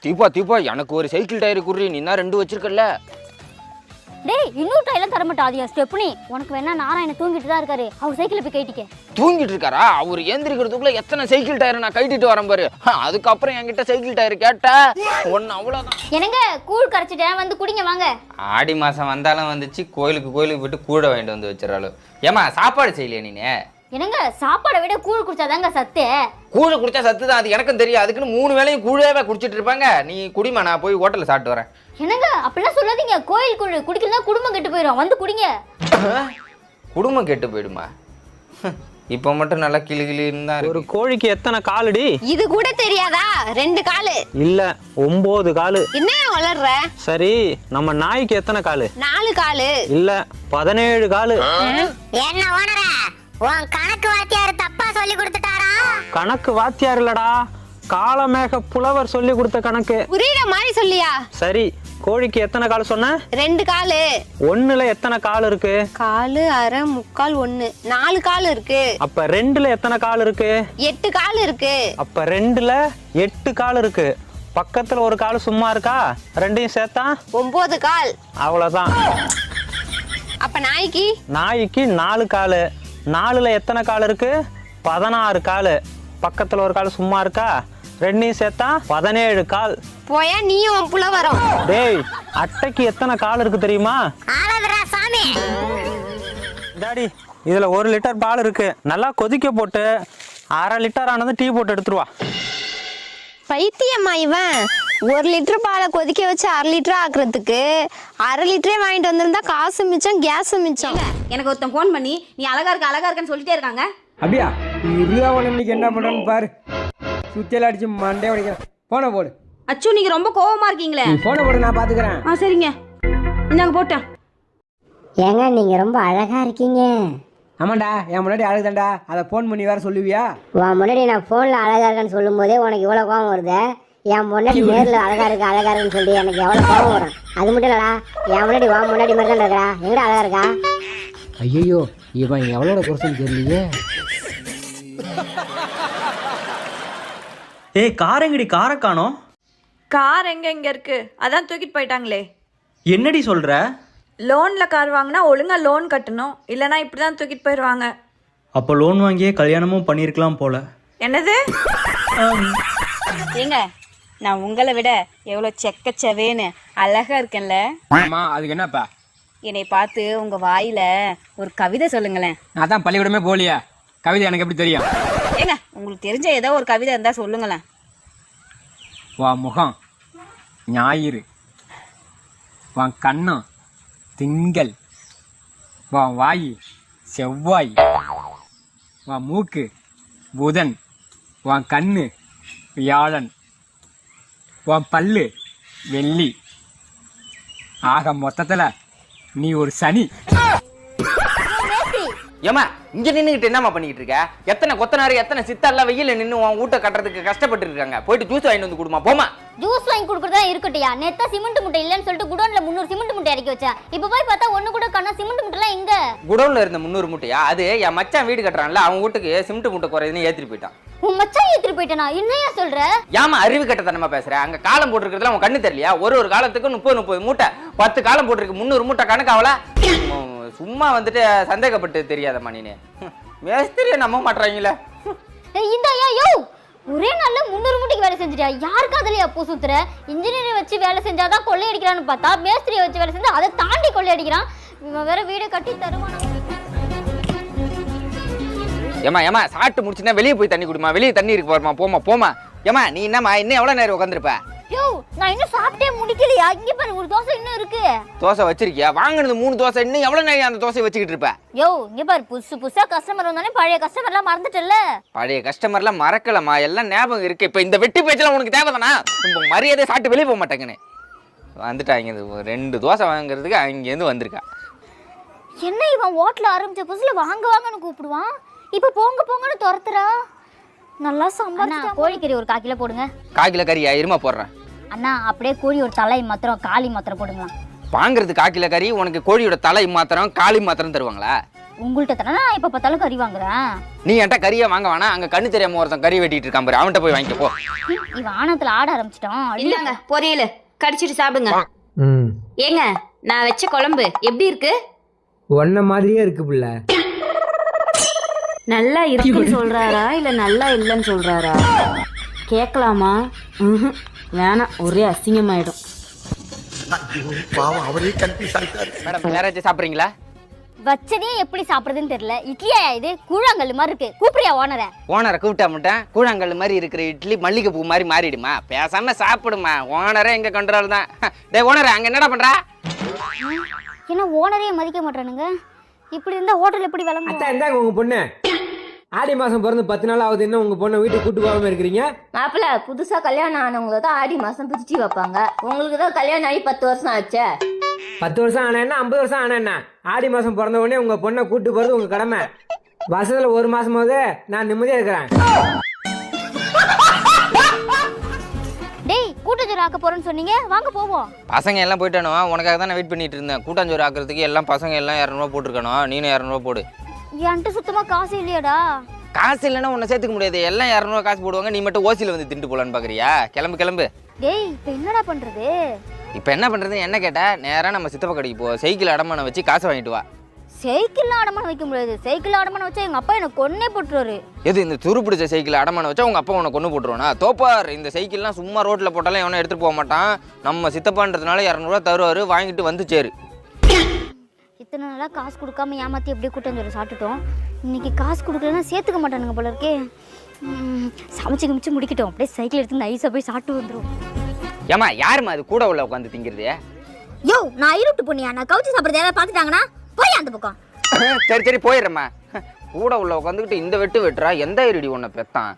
தீபா எனக்கு ஒரு cycle tyre குடுறி, நீ தான் 2 வச்சிருக்கல. டேய் இன்னொரு டயர்லாம் தர மாட்டா, அது ஸ்டெப்னி. உனக்கு வேணா நாராயண தூங்கிட்டு தான் இருக்காரு, அவர் சைக்கிளை போய் கைட்டிக்க. தூங்கிட்டு இருக்காரா? அவர் ஏந்திரிக்கிறதுக்குள்ள எத்தனை சைக்கிள் டயர் நான் கைட்டிட்டு வரேன் பாரு. அதுக்கப்புறம் என்கிட்ட சைக்கிள் டயர் கேட்ட ஒன்னு அவ்வளோதான். என்னங்க கூழ் கரைச்சிட்டேன், வந்து குடிங்க வாங்க. ஆடி மாதம் வந்தாலும் வந்துச்சு, கோயிலுக்கு போயிட்டு கூட வாங்கிட்டு வந்து வச்சிடறாளு. ஏமா சாப்பாடு செய்யலையே நீனே? என்னங்க சாப்பாடை விட கூழ் குடிச்சாதாங்க சத்து. கூழை குடிச்சா சத்து தான், அது எனக்கும் தெரியும். அதுக்குன்னு 3 வேளையும் கூழவே குடிச்சிட்டு இருப்பாங்க. நீ குடிமா, நான் போய் ஹோட்டலில் சாப்பிட்டு வரேன். என்னங்க அப்படிலாம் சொல்லாதீங்க, கோயில் கூழ் குடிக்கிறதா குடும்பம் கெட்டு போயிடும், வந்து குடிங்க. குடும்பம் கெட்டு போயிடுமா? இப்போ மட்டும் நல்லா கிளு தான். ஒரு கோழிக்கு எத்தனை காலுடி? இது கூட தெரியாதா? 2 காலு. இல்ல 9 காலு. என்ன வளர்ற? சரி, நம்ம நாய்க்கு எத்தனை காலு? 4 காலு. இல்ல 17 காலு. என்ன ஓனர, உன் கணக்கு வாத்தியார் தப்பா சொல்லி கொடுத்துட்டாரா? கணக்கு வாத்தியார் இல்லடா, காலமேக புலவர் சொல்லி கொடுத்த கணக்கு. புரியுற மாதிரி சொல்லியா? சரி, கோழிக்கு எத்தனை கால் சொன்ன? 2 காலு. 1ல எத்தனை கால் இருக்கு? காலு, அரை, முக்கால், 1. 4 கால் இருக்கு. அப்ப 2ல எத்தனை கால் இருக்கு? 8 கால் இருக்கு. அப்ப 2ல 8 கால் இருக்கு. பக்கத்துல ஒரு கால் சும்மா இருக்கா? 2யும் சேர்த்தா 9 கால். அவ்வளவுதான். அப்ப நாய்க்கு? நாய்க்கு 4 காலு. 4ல எத்தனை கால் இருக்கு? 16 காலு. பக்கத்துல ஒரு கால் சும்மா இருக்கா? 2யும் சேர்த்தா 17 கால். போயா நீயும் உன் புல வரும். டேய், அட்டைக்கு எத்தனை கால் இருக்கு தெரியுமா? ஆளாதரா சாமி. டாடி, இதுல 1 லிட்டர் பால் இருக்கு. நல்லா கொதிக்க போட்டு 1/2 லிட்டர் ஆனது டீ போட்டு எடுத்துருவா. பைத்தியம்மா இவன். 1 லிட்டர் பாலை கொதிக்க வச்சு 1/2 லிட்டர் ஆக்குறதுக்கு 1/2 லிட்டரே வாங்கிட்டு வந்திருந்தா காசு மிச்சம், கேஸ் மிச்சம். எனக்கு ஒருத்தன் ஃபோன் பண்ணி நீ அழகா இருக்கன்னு சொல்லிட்டே இருக்காங்க. அப்படியா? இன்னைக்கு என்ன பண்றேன்னு பாரு. சுத்தியெல்லாம் அடிச்சு மண்டே உடைக்கிறேன். போன போடு. அச்சு நீங்க ரொம்ப கோவமா இருக்கீங்களே. போன போடு, நான் பாத்துக்கிறேன். சரிங்க, இந்தாங்க போட்டேன். ஏங்க நீங்க ரொம்ப அழகா இருக்கீங்க. ஆமாண்டா, என் முன்னாடி அழகுதாண்டா, அதை ஃபோன் பண்ணி வேற சொல்லுவியா? உன் முன்னாடி நான் போன்ல அழகா இருக்கேன்னு சொல்லும் போதே உனக்கு இவ்வளவு கோவம் வருது. என் முன்னாடி நேர்ல அழகா இருக்குன்னு சொல்லி எனக்கு எவ்வளவு கோவம் வரும். அது மட்டும் இல்லடா, என் முன்னாடி உன் முன்னாடி மாதிரி தான் இருக்கா. எங்கடா அழகா இருக்கா? ஐயோ, இவன் எவ்வளோ குறைச்சுன்னு தெரியலையே. ஏய், காரங்கடி கார காணோம். கார் எங்க இருக்கு? அதான் தூக்கிட்டு போயிட்டாங்களே. என்னடி சொல்ற? லோன்ல கார் வாங்கினா ஒழுங்கா லோன் கட்டணும், இல்லனா இப்படிதான் தூக்கிட்டு போயிடுவாங்க. அப்போ லோன் வாங்கியே கல்யாணமும் பண்ணிருக்கலாம் போல. என்னது? ஏங்க, நான் உங்களை விட எவ்வளவு செக்கச்சவேன்னு அழகா இருக்கேன்ல? ஆமா, அதுக்கு என்னப்பா? என்னை பார்த்து உங்க வாயில ஒரு கவிதை சொல்லுங்களேன். நான் தான் பள்ளிக்கூடமே போலியா, கவிதை எனக்கு எப்படி தெரியும்? ஏங்க, உங்களுக்கு தெரிஞ்ச ஏதோ ஒரு கவிதை இருந்தா சொல்லுங்களேன். வா முகம் ஞாயிறு, வா கண்ணம் திங்கள், வா வாய் செவ்வாய், வா மூக்கு புதன், வா கண்ணு வியாழன், வா பல்லு வெள்ளி. ஆக மொத்தத்துல நீ ஒரு சனி. ஏமா இங்க நின்றுகிட்டு என்னமா பண்ணிக்கிட்டு இருக்க? எத்தனை கொத்தனாரு, எத்தனை சித்தெல்லாம் வெயில நின்று உன் வீட்டை கட்டுறதுக்கு கஷ்டப்பட்டு இருக்காங்க. போயிட்டு ஜூஸ் வாங்கிட்டு வந்து கொடுமா, போமா. ஜூஸ் வாங்கி கொடுக்குறதா இருக்கட்டியா? நேத்தா சிமெண்ட் மூட்டை இல்லன்னு சொல்லிட்டு குடோன்ல 300 சிமெண்ட் மூட்டை இறக்கி வச்சா. இப்ப போய் பார்த்தா ஒண்ணு கூட காணா. சிமெண்ட் மூட்டைலாம் எங்க? குடோன்ல இருந்த 300 மூட்டையா? அது என் மச்சான் வீடு கட்டுறான்ல, அவன் வீட்டுக்கு சிமெண்ட் மூட்டை குறையுதுன்னு ஏத்திட்டு போயிட்டான். உன் மச்சான் ஏத்திட்டு போயிட்டானா? என்னையா சொல்ற? ஏமா அறிவு கட்டத்தனமா பேசுற? அங்க காலம் போட்டுருக்கிறதுல உன் கண்ணு தெரியலையா? ஒரு காலத்துக்கு 30 மூட்டை, 10 காலம் போட்டுருக்கு. 300 மூட்டை கணக்கு அவள சும்மா வந்துட்டு சந்தேகப்பட்டு தெரியாதம்மா நீனு. மேஸ்திரியை நம்ப மாட்டாங்களே. இந்த ஐயோ, ஒரே நாள்ல 300 மூட்டைக்கு வேலை செஞ்சுட்டியா? யாருக்கு அதுலயா பூ சுத்துற? இன்ஜினியரை வச்சு வேலை செஞ்சாதான் கொள்ளை அடிக்கிறான்னு பார்த்தா மேஸ்திரியை வச்சு வேலை செஞ்சா அதை தாண்டி கொள்ளை அடிக்கிறான். இவன் வேற வீடை கட்டி தருவானா? ஏமா சாப்பிட்டு முடிச்சுன்னா வெளியே போய் தண்ணி குடிமா. வெளியே தண்ணி இருக்கு பாருமா, போமா போமா. ஏமா நீ என்னம்மா இன்னும் எவ்வளவு நேரம் உட்காந்துருப்ப? யோ, நான் இன்னும் சாப்பிட்டே முடிக்கலையா? இங்க பாரு, ஒரு தோசை இன்னும் இருக்கு. தோசை வச்சிருக்கியா? வாங்கினது 3 தோசை, இன்னும் எவ்வளவு நேரம் அந்த தோசையை வச்சுக்கிட்டு இருப்ப? யோ, இங்க பாரு, புதுசா கஸ்டமர் வந்தானே, பழைய கஸ்டமர்லாம் மறந்துட்டல. பழைய கஸ்டமர்லாம் மறக்கலமா, எல்லாம் ஞாபகம் இருக்கு. இப்ப இந்த வெட்டி பேச்செல்லாம் உனக்கு தேவைதானா? மரியாதை சாப்பிட்டு வெளியே போக மாட்டேங்கன்னு வந்துட்டாங்க. 2 தோசை வாங்குறதுக்கு அங்கேருந்து வந்திருக்கா. என்ன இவன் ஹோட்டல் ஆரம்பிச்ச புதுசுல வாங்கன்னு கூப்பிடுவான், இப்ப போங்கன்னு துரத்துறா. நல்லா சம்பாதிச்சா. கோழிக்கறி ஒரு 1/4 கிலோ போடுங்க. 1/4 கிலோ கறி இருமா போடுறேன். அண்ணா அப்படியே கோழி ஒரு தலை மாத்திரம் காலி மாத்திரம் போடுங்களா. வாங்குறது 1/4 கிலோ கறி, உனக்கு கோழியோட தலை மாத்திரம் காலி மாத்திரம் தருவாங்களா? உங்கள்கிட்ட தானே நான் இப்போ பார்த்தாலும் கறி வாங்குறேன். நீ என்கிட்ட கறியை வாங்க வேணா, அங்க கண்ணு தெரியாம ஒருத்தன் கறி வெட்டிட்டு இருக்கான் பாரு, அவன்கிட்ட போய் வாங்கிக்க போ. இவன் ஆணத்துல ஆட ஆரம்பிச்சிட்டான். இந்தாங்க பொரியல், கடிச்சிட்டு சாப்பிடுங்க. ம் ஏங்க நான் வச்ச குழம்பு எப்படி இருக்கு? ஒன்ன மாதிரியே இருக்கு புள்ள. நல்லா இருக்குன்னு சொல்றாரா இல்ல நல்லா இல்லைன்னு சொல்றாரா? கேட்கலாமா? வேணாம், ஒரே அசிங்கமாயிடும். மேடம் வேற ஏதாச்சும் சாப்பிட்றீங்களா? வச்சதே எப்படி சாப்பிடுறதுன்னு தெரியல. இட்லியா இது? கூழாங்கல் மாதிரி இருக்கு. கூப்பிடுறியா ஓனரை? ஓனரை கூப்பிட்டா மட்டும் கூழாங்கல் மாதிரி இருக்கிற இட்லி மல்லிகை பூ மாதிரி மாறிடுமா? பேசாம சாப்பிடுமா, ஓனரே எங்க கண்ட்ரோல் தான். டேய் ஓனரே, அங்க என்னடா பண்றா? என்ன ஓனரே மதிக்க மாட்டானுங்க? இப்படி இருந்தா ஹோட்டல் எப்படி விளம்பரம்? அத்தா இந்தாங்க உங்க பொண்ணு. ஆடி மாசம் பிறந்து 10 நாள் ஆகுது, இன்னும் உங்க பொண்ணை வீட்டுக்கு கூட்டு போகாம இருக்கிறீங்க? மாப்பிள்ள, புதுசா கல்யாணம் ஆனவங்க தான் ஆடி மாசம் பிரிச்சு வைப்பாங்க. உங்களுக்கு தான் கல்யாணம் ஆகி 10 வருஷம் ஆச்சே. 10 வருஷம் ஆனா என்ன, 50 வருஷம் ஆனா என்ன? ஆடி மாசம் பிறந்த உடனே உங்க பொண்ணை கூட்டு போறது உங்க கடமை. வருஷத்துல 1 மாசமாவது நான் நிம்மதியா இருக்கிறேன். டேய் கூட்டச்சோறு ஆக்க போறேன்னு சொன்னீங்க, வாங்க போவோம். பசங்க எல்லாம் போயிட்டானோ, உனக்காக தான் நான் வெயிட் பண்ணிட்டு இருந்தேன். கூட்டாஞ்சோறு ஆக்குறதுக்கு எல்லாம் பசங்க எல்லாம் 200 போட்டிருக்கணும், நீனும் 200 போடு. என்கிட்ட சுத்தமா காசு இல்லையாடா? காசு இல்லைன்னா உன்னை சேர்த்துக்க முடியாது. எல்லாம் 200 காசு போடுவாங்க, நீ மட்டும் ஓசியில் வந்து திண்டு போலான்னு பாக்குறியா? கிளம்பு கிளம்பு. டேய் இப்போ என்னடா பண்றது? இப்போ என்ன பண்றது என்ன கேட்டா, நேரா நம்ம சித்தப்பா கடைக்கு போ, சைக்கிள் அடமானம் வச்சு காசை வாங்கிட்டு வா. சைக்கிள்லாம் அடமானம் வைக்க முடியாது. சைக்கிள் அடமானம் வச்சா எங்க அப்பா என்ன கொன்னே போட்டுருவாரு. எது இந்த துரு பிடிச்ச சைக்கிள் அடமானம் வச்சா உங்க அப்பா உன்னை கொண்டு போட்டுருவானா? தோப்பார், இந்த சைக்கிள்லாம் சும்மா ரோட்ல போட்டாலும் எவனும் எடுத்துட்டு போக மாட்டான். நம்ம சித்தப்பான்றதுனால 200 தருவாரு, வாங்கிட்டு வந்து சேரு. இத்தனை நாளாக காசு கொடுக்காம ஏமாற்றி எப்படியே கூட்டஞ்சோறு சாப்பிட்டுட்டோம். இன்னைக்கு காசு கொடுக்கலன்னா சேர்த்துக்க மாட்டானுங்க போல இருக்கே. சமைச்சு கிமிச்சு முடிக்கட்டும், அப்படியே சைக்கிள் எடுத்து நைஸாக போய் சாப்பிட்டு வந்துடும். ஏமா யாருமா அது கூட உள்ள உட்காந்து திங்கிறது? யோ நான் ஐரோட்டு பொண்ணியா? நான் கவுச்சி சாப்பிட்றது யாராவது பார்த்துட்டாங்கன்னா போய் அந்த பக்கம். சரி சரி போயிடுறேம்மா. கூட உள்ள உட்காந்துக்கிட்டு இந்த வெட்டு வெட்டுறா, எந்த ஐரடி உன்னை பெத்தான்?